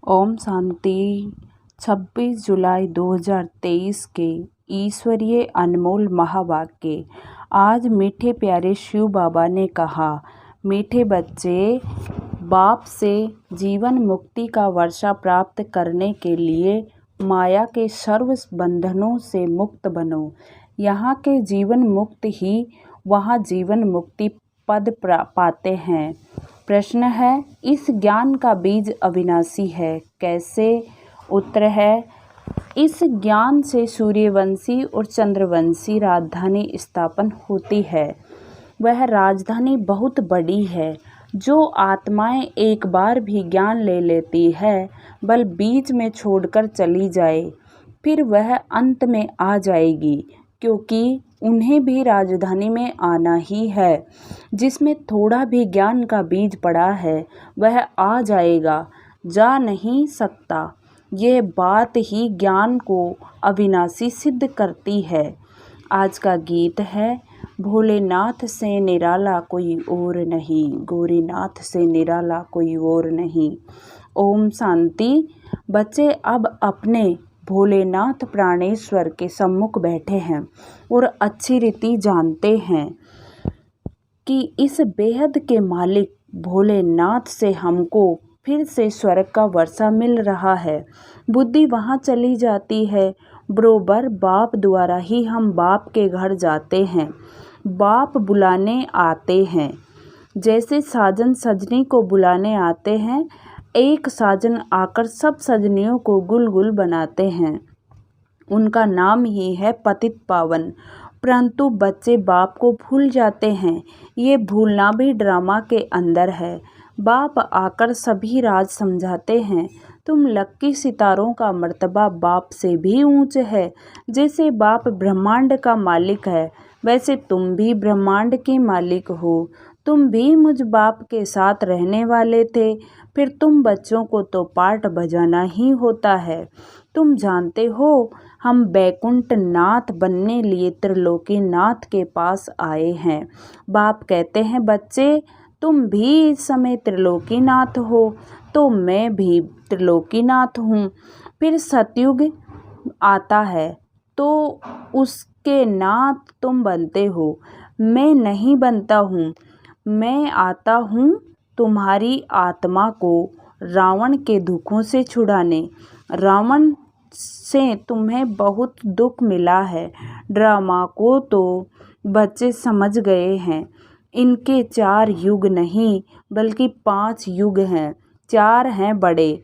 ओम शांति। 26 जुलाई 2023 के ईश्वरीय अनमोल महावाक्य। आज मीठे प्यारे शिव बाबा ने कहा, मीठे बच्चे, बाप से जीवन मुक्ति का वर्षा प्राप्त करने के लिए माया के सर्व बंधनों से मुक्त बनो। यहाँ के जीवन मुक्त ही वहाँ जीवन मुक्ति पद पाते हैं। प्रश्न है, इस ज्ञान का बीज अविनाशी है, कैसे? उत्तर है, इस ज्ञान से सूर्यवंशी और चंद्रवंशी राजधानी स्थापन होती है। वह राजधानी बहुत बड़ी है। जो आत्माएं एक बार भी ज्ञान ले लेती है, बल बीच में छोड़कर चली जाए, फिर वह अंत में आ जाएगी, क्योंकि उन्हें भी राजधानी में आना ही है। जिसमें थोड़ा भी ज्ञान का बीज पड़ा है, वह आ जाएगा, जा नहीं सकता। यह बात ही ज्ञान को अविनाशी सिद्ध करती है। आज का गीत है, भोलेनाथ से निराला कोई और नहीं, गौरीनाथ से निराला कोई और नहीं। ओम शांति। बच्चे अब अपने भोलेनाथ प्राणेश्वर के सम्मुख बैठे हैं और अच्छी रीति जानते हैं कि इस बेहद के मालिक भोलेनाथ से हमको फिर से स्वर्ग का वर्षा मिल रहा है। बुद्धि वहाँ चली जाती है। बरोबर बाप द्वारा ही हम बाप के घर जाते हैं। बाप बुलाने आते हैं। जैसे साजन सजनी को बुलाने आते हैं, एक साजन आकर सब सजनियों को गुल बनाते हैं। उनका नाम ही है पतित पावन। परंतु बच्चे बाप को भूल जाते हैं। ये भूलना भी ड्रामा के अंदर है। बाप आकर सभी राज समझाते हैं। तुम लक्की सितारों का मर्तबा बाप से भी ऊंच है। जैसे बाप ब्रह्मांड का मालिक है, वैसे तुम भी ब्रह्मांड के मालिक हो। तुम भी मुझ बाप के साथ रहने वाले थे। फिर तुम बच्चों को तो पाठ बजाना ही होता है। तुम जानते हो, हम बैकुंठ नाथ बनने लिए त्रिलोकी नाथ के पास आए हैं। बाप कहते हैं, बच्चे तुम भी इस समय त्रिलोकी नाथ हो, तो मैं भी त्रिलोकी नाथ हूँ। फिर सतयुग आता है तो उसके नाथ तुम बनते हो। मैं नहीं बनता हूँ। मैं आता हूँ तुम्हारी आत्मा को रावण के दुखों से छुड़ाने। रावण से तुम्हें बहुत दुख मिला है। ड्रामा को तो बच्चे समझ गए हैं। इनके 4 युग नहीं, बल्कि 5 युग हैं। 4 हैं बड़े,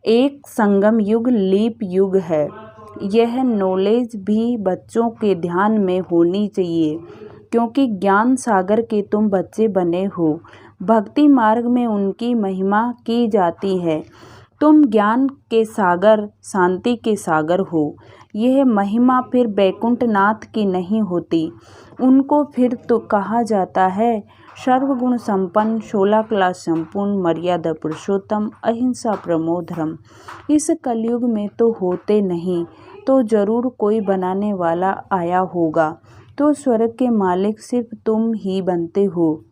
एक संगम युग लीप युग है। यह नॉलेज भी बच्चों के ध्यान में होनी चाहिए, क्योंकि ज्ञान सागर के तुम बच्चे बने हो। भक्ति मार्ग में उनकी महिमा की जाती है। तुम ज्ञान के सागर, शांति के सागर हो। यह महिमा फिर बैकुंठ नाथ की नहीं होती। उनको फिर तो कहा जाता है सर्वगुण संपन्न, 16 कला संपूर्ण, मर्यादा पुरुषोत्तम, अहिंसा परमो धर्म। इस कलयुग में तो होते नहीं, तो जरूर कोई बनाने वाला आया होगा। तो स्वर्ग के मालिक सिर्फ तुम ही बनते हो।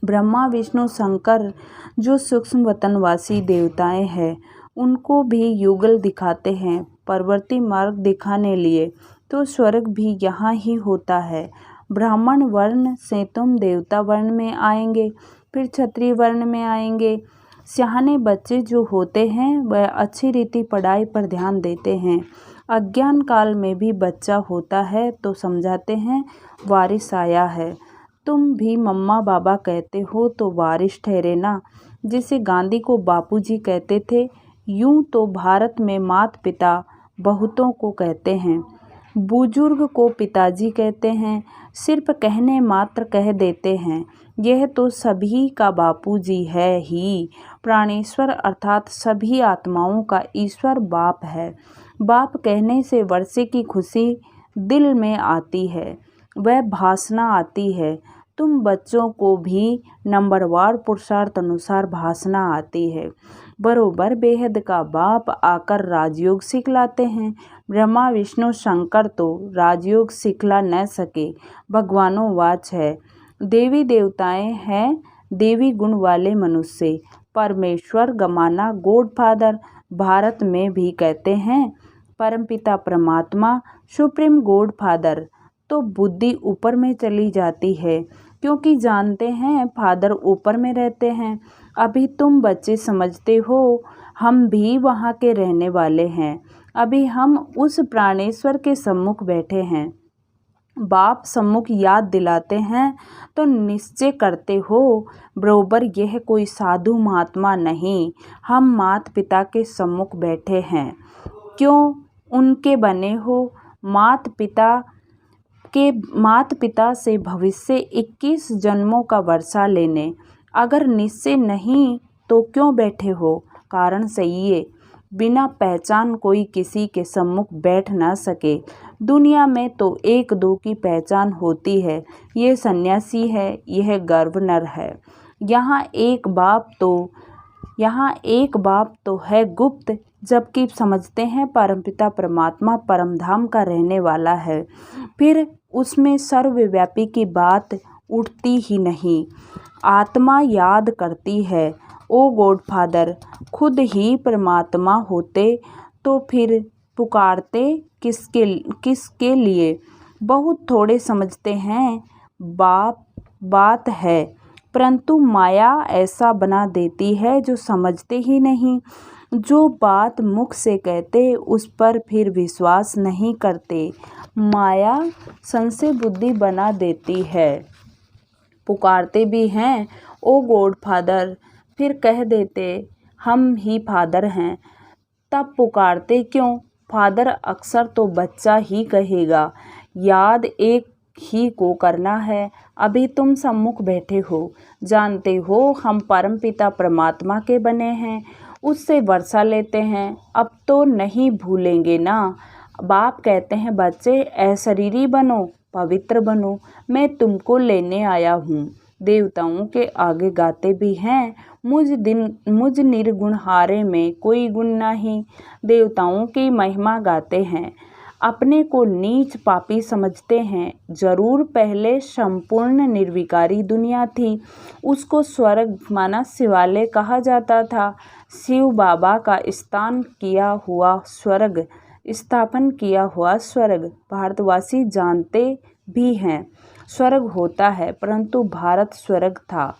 ब्रह्मा विष्णु शंकर जो सूक्ष्म वतनवासी देवताएं हैं, उनको भी युगल दिखाते हैं परवर्ती मार्ग दिखाने लिए। तो स्वर्ग भी यहाँ ही होता है। ब्राह्मण वर्ण से तुम देवता वर्ण में आएंगे, फिर क्षत्रिय वर्ण में आएंगे। सियाने बच्चे जो होते हैं, वह अच्छी रीति पढ़ाई पर ध्यान देते हैं। अज्ञान काल में भी बच्चा होता है तो समझाते हैं वारिस आया है। तुम भी मम्मा बाबा कहते हो तो वारिस ठहरे ना। जिसे गांधी को बापूजी कहते थे, यूं तो भारत में माता पिता बहुतों को कहते हैं। बुजुर्ग को पिताजी कहते हैं। सिर्फ कहने मात्र कह देते हैं। यह तो सभी का बापूजी है ही। प्राणेश्वर अर्थात सभी आत्माओं का ईश्वर बाप है। बाप कहने से वर्षे की खुशी दिल में आती है, वह भासना आती है। तुम बच्चों को भी नंबरवार पुरुषार्थ अनुसार भासना आती है। बरोबर बेहद का बाप आकर राजयोग सिखलाते हैं। ब्रह्मा विष्णु शंकर तो राजयोग सिखला न सके। भगवानों वाच है, देवी देवताएं हैं देवी गुण वाले मनुष्य। परमेश्वर गमाना गॉडफादर भारत में भी कहते हैं। परमपिता परमात्मा सुप्रीम गॉडफादर। तो बुद्धि ऊपर में चली जाती है क्योंकि जानते हैं फादर ऊपर में रहते हैं। अभी तुम बच्चे समझते हो हम भी वहाँ के रहने वाले हैं। अभी हम उस प्राणेश्वर के सम्मुख बैठे हैं। बाप सम्मुख याद दिलाते हैं तो निश्चय करते हो बरोबर यह कोई साधु महात्मा नहीं, हम माता पिता के सम्मुख बैठे हैं। क्यों उनके बने हो? माता पिता से भविष्य 21 जन्मों का वर्षा लेने। अगर निश्चय नहीं तो क्यों बैठे हो? कारण सही है, बिना पहचान कोई किसी के सम्मुख बैठ ना सके। दुनिया में तो एक दो की पहचान होती है, ये सन्यासी है, यह गवर्नर है। यहाँ एक बाप तो है गुप्त, जबकि समझते हैं परमपिता परमात्मा परमधाम का रहने वाला है। फिर उसमें सर्वव्यापी की बात उठती ही नहीं। आत्मा याद करती है, ओ गॉडफादर खुद ही परमात्मा होते तो फिर पुकारते किसके लिए? बहुत थोड़े समझते हैं बात है, परंतु माया ऐसा बना देती है जो समझते ही नहीं। जो बात मुख से कहते उस पर फिर विश्वास नहीं करते। माया संशय बुद्धि बना देती है। पुकारते भी हैं ओ गॉडफादर, फिर कह देते हम ही फादर हैं। तब पुकारते क्यों? फादर अक्सर तो बच्चा ही कहेगा। याद एक ही को करना है। अभी तुम सम्मुख बैठे हो, जानते हो हम परमपिता परमात्मा के बने हैं, उससे वर्षा लेते हैं। अब तो नहीं भूलेंगे ना। बाप कहते हैं बच्चे अशरीरी बनो, पवित्र बनो, मैं तुमको लेने आया हूँ। देवताओं के आगे गाते भी हैं मुझ निर्गुण हारे में कोई गुण नहीं। देवताओं की महिमा गाते हैं, अपने को नीच पापी समझते हैं। जरूर पहले संपूर्ण निर्विकारी दुनिया थी, उसको स्वर्ग माना शिवालय कहा जाता था। शिव बाबा का स्थापन किया हुआ स्वर्ग भारतवासी जानते भी हैं। स्वर्ग होता है परंतु भारत स्वर्ग था।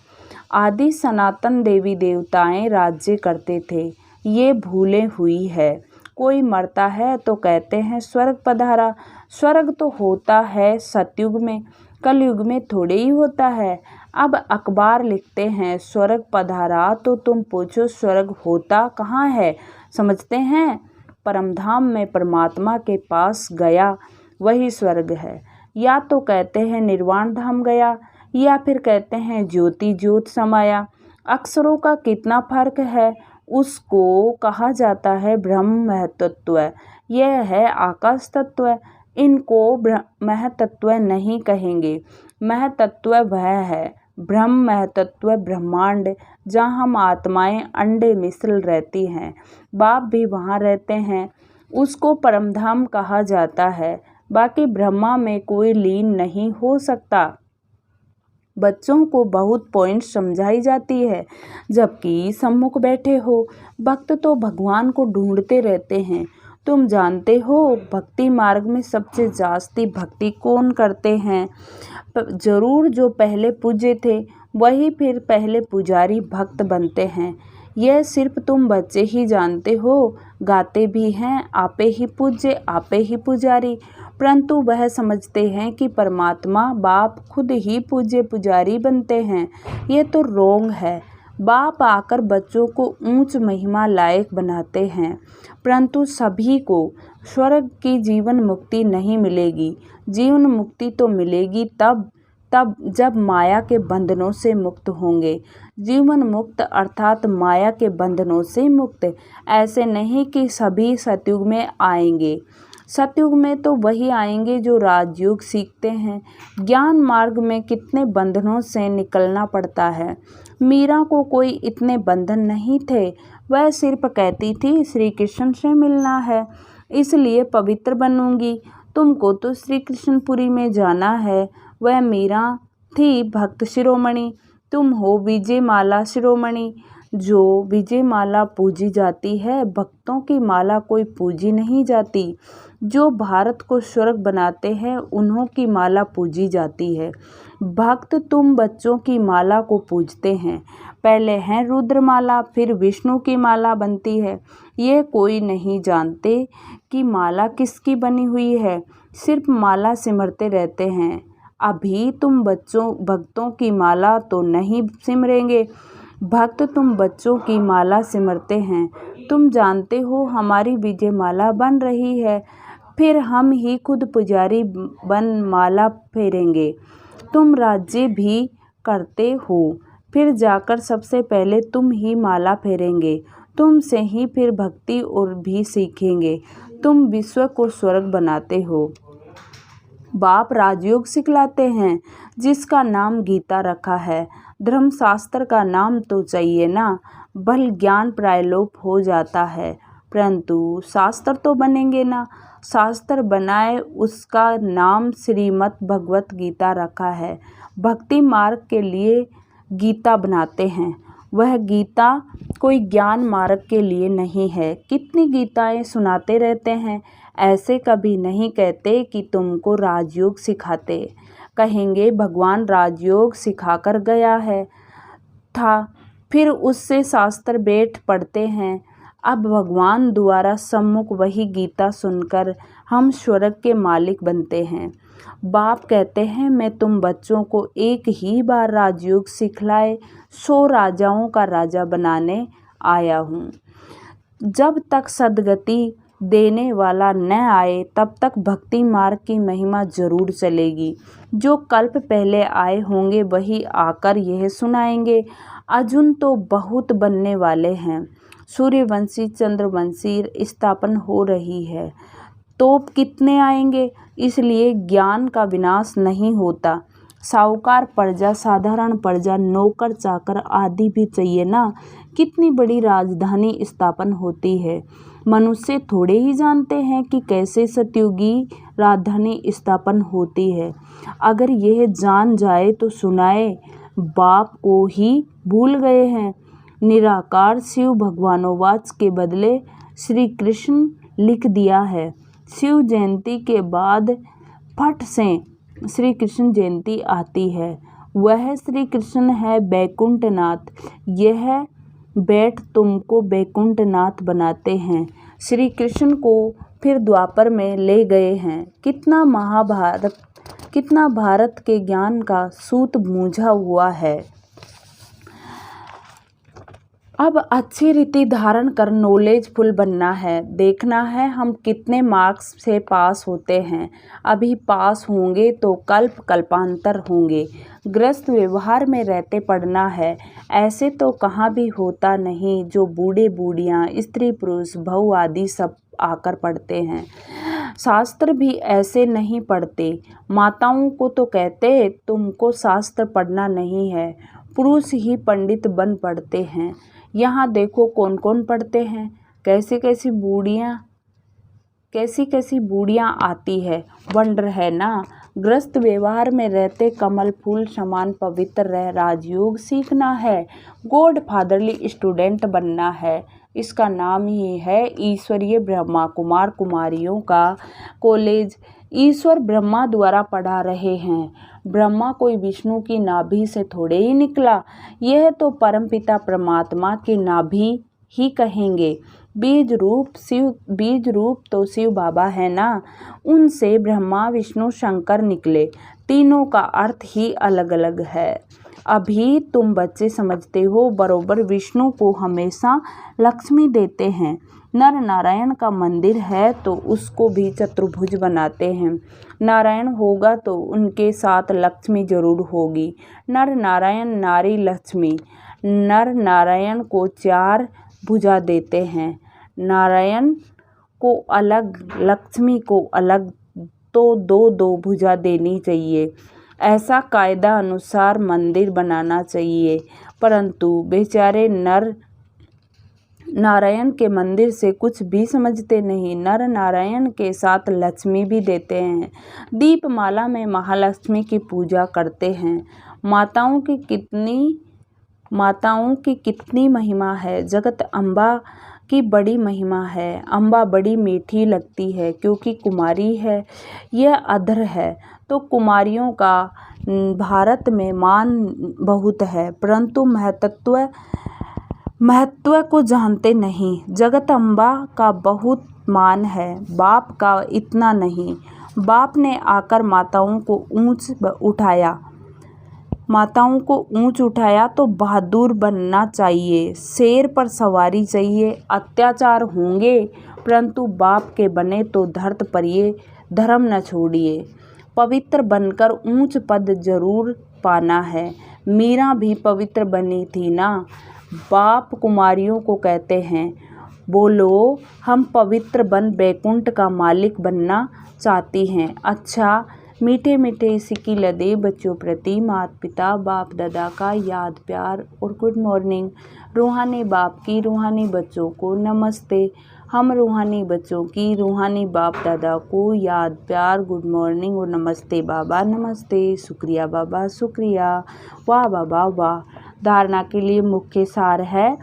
आदि सनातन देवी देवताएं राज्य करते थे, ये भूले हुई है। कोई मरता है तो कहते हैं स्वर्ग पधारा। स्वर्ग तो होता है सतयुग में, कलयुग में थोड़े ही होता है। अब अखबार लिखते हैं स्वर्ग पधारा, तो तुम पूछो स्वर्ग होता कहाँ है? समझते हैं परमधाम में परमात्मा के पास गया वही स्वर्ग है। या तो कहते हैं निर्वाण धाम गया, या फिर कहते हैं ज्योति ज्योत समाया। अक्षरों का कितना फर्क है, उसको कहा जाता है ब्रह्म महतत्व, यह है आकाश तत्व। इनको महतत्व नहीं कहेंगे। महतत्व वह है ब्रह्म महतत्व ब्रह्मांड, जहाँ हम आत्माएं अंडे मिश्र रहती हैं। बाप भी वहाँ रहते हैं, उसको परमधाम कहा जाता है। बाकी ब्रह्मा में कोई लीन नहीं हो सकता। बच्चों को बहुत पॉइंट समझाई जाती है, जबकि सम्मुख बैठे हो भक्त तो भगवान को ढूंढते रहते हैं। तुम जानते हो भक्ति मार्ग में सबसे जास्ती भक्ति कौन करते हैं? जरूर जो पहले पूज्य थे वही फिर पहले पुजारी भक्त बनते हैं। यह सिर्फ तुम बच्चे ही जानते हो। गाते भी हैं आपे ही पूज्य आपे ही पुजारी, परंतु वह समझते हैं कि परमात्मा बाप खुद ही पूज्य पुजारी बनते हैं। ये तो रोंग है। बाप आकर बच्चों को ऊंच महिमा लायक बनाते हैं, परंतु सभी को स्वर्ग की जीवन मुक्ति नहीं मिलेगी। जीवन मुक्ति तो मिलेगी तब जब माया के बंधनों से मुक्त होंगे। जीवन मुक्त अर्थात माया के बंधनों से मुक्त। ऐसे नहीं कि सभी सतयुग में आएंगे। सतयुग में तो वही आएंगे जो राजयोग सीखते हैं। ज्ञान मार्ग में कितने बंधनों से निकलना पड़ता है। मीरा को कोई इतने बंधन नहीं थे, वह सिर्फ कहती थी श्री कृष्ण से मिलना है, इसलिए पवित्र बनूंगी। तुमको तो श्री कृष्णपुरी में जाना है। वह मीरा थी भक्त शिरोमणि, तुम हो विजय माला शिरोमणि। जो विजय माला पूजी जाती है, भक्तों की माला कोई पूजी नहीं जाती। जो भारत को स्वर्ग बनाते हैं, उन्हों की माला पूजी जाती है। भक्त तुम बच्चों की माला को पूजते हैं। पहले है रुद्रमाला, फिर विष्णु की माला बनती है। ये कोई नहीं जानते कि माला किसकी बनी हुई है, सिर्फ माला सिमरते रहते हैं। अभी तुम भक्तों की माला तो नहीं सिमरेंगे। भक्त तुम बच्चों की माला सिमरते हैं। तुम जानते हो हमारी विजय माला बन रही है, फिर हम ही खुद पुजारी बन माला फेरेंगे। तुम राज्य भी करते हो, फिर जाकर सबसे पहले तुम ही माला फेरेंगे। तुमसे ही फिर भक्ति और भी सीखेंगे। तुम विश्व को स्वर्ग बनाते हो। बाप राजयोग सिखलाते हैं, जिसका नाम गीता रखा है। धर्मशास्त्र का नाम तो चाहिए ना, भल ज्ञान प्रायलोप हो जाता है, परंतु शास्त्र तो बनेंगे ना। शास्त्र बनाए, उसका नाम श्रीमद् भगवत गीता रखा है। भक्ति मार्ग के लिए गीता बनाते हैं। वह गीता कोई ज्ञान मार्ग के लिए नहीं है। कितनी गीताएं सुनाते रहते हैं, ऐसे कभी नहीं कहते कि तुमको राजयोग सिखाते। कहेंगे भगवान राजयोग सिखाकर गया है था, फिर उससे शास्त्र बैठ पढ़ते हैं। अब भगवान द्वारा सम्मुख वही गीता सुनकर हम स्वर्ग के मालिक बनते हैं। बाप कहते हैं, मैं तुम बच्चों को एक ही बार राजयोग सिखलाए 100 राजाओं का राजा बनाने आया हूँ। जब तक सद्गति देने वाला न आए, तब तक भक्ति मार्ग की महिमा जरूर चलेगी। जो कल्प पहले आए होंगे, वही आकर यह सुनाएंगे। अर्जुन तो बहुत बनने वाले हैं। सूर्यवंशी, चंद्रवंशी स्थापन हो रही है। तोप कितने आएंगे, इसलिए ज्ञान का विनाश नहीं होता। साहूकार प्रजा, साधारण प्रजा, नौकर चाकर आदि भी चाहिए ना। कितनी बड़ी राजधानी स्थापन होती है। मनुष्य थोड़े ही जानते हैं कि कैसे सतयुगी राजधानी स्थापन होती है। अगर यह जान जाए तो सुनाए, बाप को ही भूल गए हैं। निराकार शिव भगवानोवाच के बदले श्री कृष्ण लिख दिया है। शिव जयंती के बाद फट से श्री कृष्ण जयंती आती है। वह श्री कृष्ण है बैकुंठनाथ। यह बैठ तुमको बैकुंठनाथ बनाते हैं। श्री कृष्ण को फिर द्वापर में ले गए हैं। कितना भारत के ज्ञान का सूत मूझा हुआ है। अब अच्छी रीति धारण कर नॉलेजफुल बनना है। देखना है हम कितने मार्क्स से पास होते हैं। अभी पास होंगे तो कल्प कल्पांतर होंगे। ग्रस्त व्यवहार में रहते पढ़ना है। ऐसे तो कहाँ भी होता नहीं, जो बूढ़े बूढ़ियाँ, स्त्री पुरुष, बहु आदि सब आकर पढ़ते हैं। शास्त्र भी ऐसे नहीं पढ़ते। माताओं को तो कहते तुमको शास्त्र पढ़ना नहीं है, पुरुष ही पंडित बन पढ़ते हैं। यहाँ देखो कौन कौन पढ़ते हैं। कैसी कैसी बूढ़ियाँ आती है। वंडर है ना। ग्रस्त व्यवहार में रहते कमल फूल समान पवित्र रह राजयोग सीखना है। गॉड फादरली स्टूडेंट बनना है। इसका नाम ही है ईश्वरीय ब्रह्मा कुमार कुमारियों का कॉलेज। ईश्वर ब्रह्मा द्वारा पढ़ा रहे हैं। ब्रह्मा कोई विष्णु की नाभि से थोड़े ही निकला। यह तो परमपिता परमात्मा की नाभि ही कहेंगे। बीज रूप तो शिव बाबा है ना। उनसे ब्रह्मा विष्णु शंकर निकले। तीनों का अर्थ ही अलग अलग है। अभी तुम बच्चे समझते हो। बरोबर विष्णु को हमेशा लक्ष्मी देते हैं। नर नारायण का मंदिर है तो उसको भी चतुर्भुज बनाते हैं। नारायण होगा तो उनके साथ लक्ष्मी जरूर होगी। नर नारायण नारी लक्ष्मी। नर नारायण को 4 भुजा देते हैं। नारायण को अलग, लक्ष्मी को अलग, तो 2-2 भुजा देनी चाहिए। ऐसा कायदा अनुसार मंदिर बनाना चाहिए। परंतु बेचारे नर नारायण के मंदिर से कुछ भी समझते नहीं। नर नारायण के साथ लक्ष्मी भी देते हैं। दीपमाला में महालक्ष्मी की पूजा करते हैं। माताओं की कितनी माताओं की कितनी महिमा है, जगत अम्बा की बड़ी महिमा है। अम्बा बड़ी मीठी लगती है क्योंकि कुमारी है, यह अधर है। तो कुमारियों का भारत में मान बहुत है, परंतु महत्व को जानते नहीं। जगत अम्बा का बहुत मान है, बाप का इतना नहीं। बाप ने आकर माताओं को ऊंच उठाया तो बहादुर बनना चाहिए, शेर पर सवारी चाहिए। अत्याचार होंगे परंतु बाप के बने तो धरत परिये, धर्म न छोड़िए। पवित्र बनकर ऊंच पद जरूर पाना है। मीरा भी पवित्र बनी थी ना। बाप कुमारियों को कहते हैं, बोलो हम पवित्र बन बैकुंठ का मालिक बनना चाहती हैं। अच्छा, मीठे मीठे सिक्की लदे बच्चों प्रति माता पिता बाप दादा का याद प्यार और गुड मॉर्निंग। रूहानी बाप की रूहानी बच्चों को नमस्ते। हम रूहानी बच्चों की रूहानी बाप दादा को याद प्यार गुड मॉर्निंग और नमस्ते बाबा नमस्ते, शुक्रिया बाबा शुक्रिया, वाह बाबा वाह। धारणा के लिए मुख्य सार है।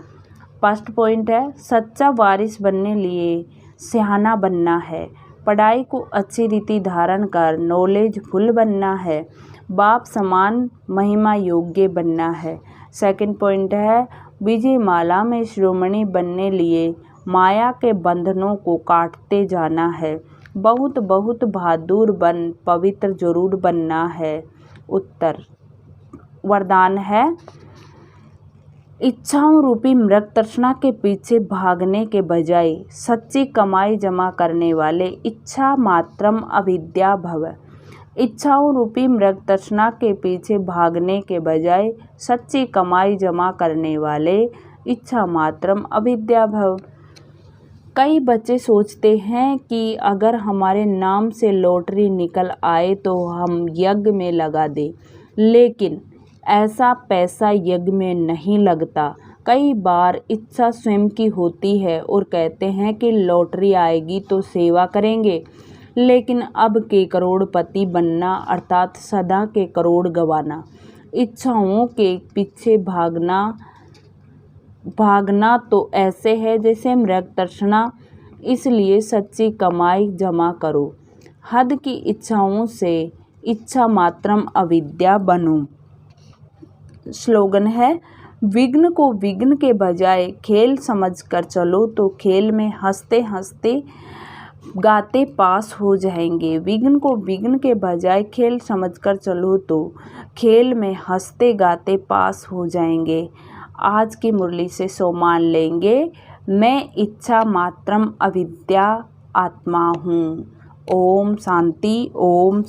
फर्स्ट पॉइंट है, सच्चा वारिस बनने लिए सियाना बनना है। पढ़ाई को अच्छी रीति धारण कर नॉलेजफुल बनना है। बाप समान महिमा योग्य बनना है। सेकंड पॉइंट है, विजय माला में शिरोमणि बनने लिए माया के बंधनों को काटते जाना है। बहुत बहुत बहादुर बन पवित्र जरूर बनना है। उत्तर वरदान है, इच्छाओं रूपी मृग तृष्णा के पीछे भागने के बजाय सच्ची कमाई जमा करने वाले इच्छा मात्रम अविद्या भव। इच्छाओं रूपी मृग तृष्णा के पीछे भागने के बजाय सच्ची कमाई जमा करने वाले इच्छा मात्रम अविद्या भव। कई बच्चे सोचते हैं कि अगर हमारे नाम से लॉटरी निकल आए तो हम यज्ञ में लगा दें, लेकिन ऐसा पैसा यज्ञ में नहीं लगता। कई बार इच्छा स्वयं की होती है और कहते हैं कि लॉटरी आएगी तो सेवा करेंगे, लेकिन अब के करोड़पति बनना अर्थात सदा के करोड़ गंवाना। इच्छाओं के पीछे भागना तो ऐसे है जैसे मृग तृष्णा। इसलिए सच्ची कमाई जमा करो। हद की इच्छाओं से इच्छा मात्रम अविद्या बनो। स्लोगन है, विघ्न को विघ्न के बजाय खेल समझकर चलो तो खेल में हंसते हंसते गाते पास हो जाएंगे। विघ्न को विघ्न के बजाय खेल समझकर चलो तो खेल में हंसते गाते पास हो जाएंगे। आज की मुरली से सो मान लेंगे, मैं इच्छा मात्रम अविद्या आत्मा हूँ। ओम शांति। ओम